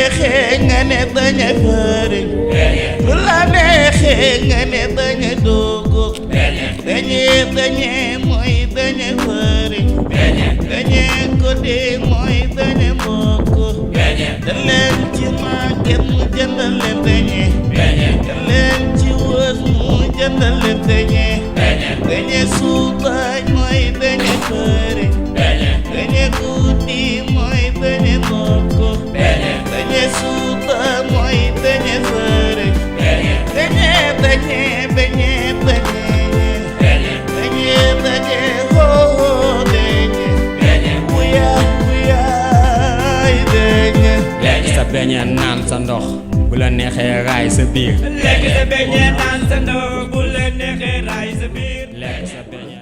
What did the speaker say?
neexee nga ne bañ a fariñ bu la neexee nga ne bañ a dugub beñe mooy bañ a fariñ beñe ko dee mooy bañ a mbokk da leen ci màgget mu jëndal leen beñe da leen ci wës mu jëndal leen beñe suubañ mooy beñe fariñ beñe guddi mooy beñe mbokk beñe suuba mooy beñe fariñ beñe hoo beñe wuyaay beñe lekk sa beñe naan sa ndox bu la neexee raay sa biir lekk sa beñe naan sa ndox bu la neexee raay sa biir lekk sa beñe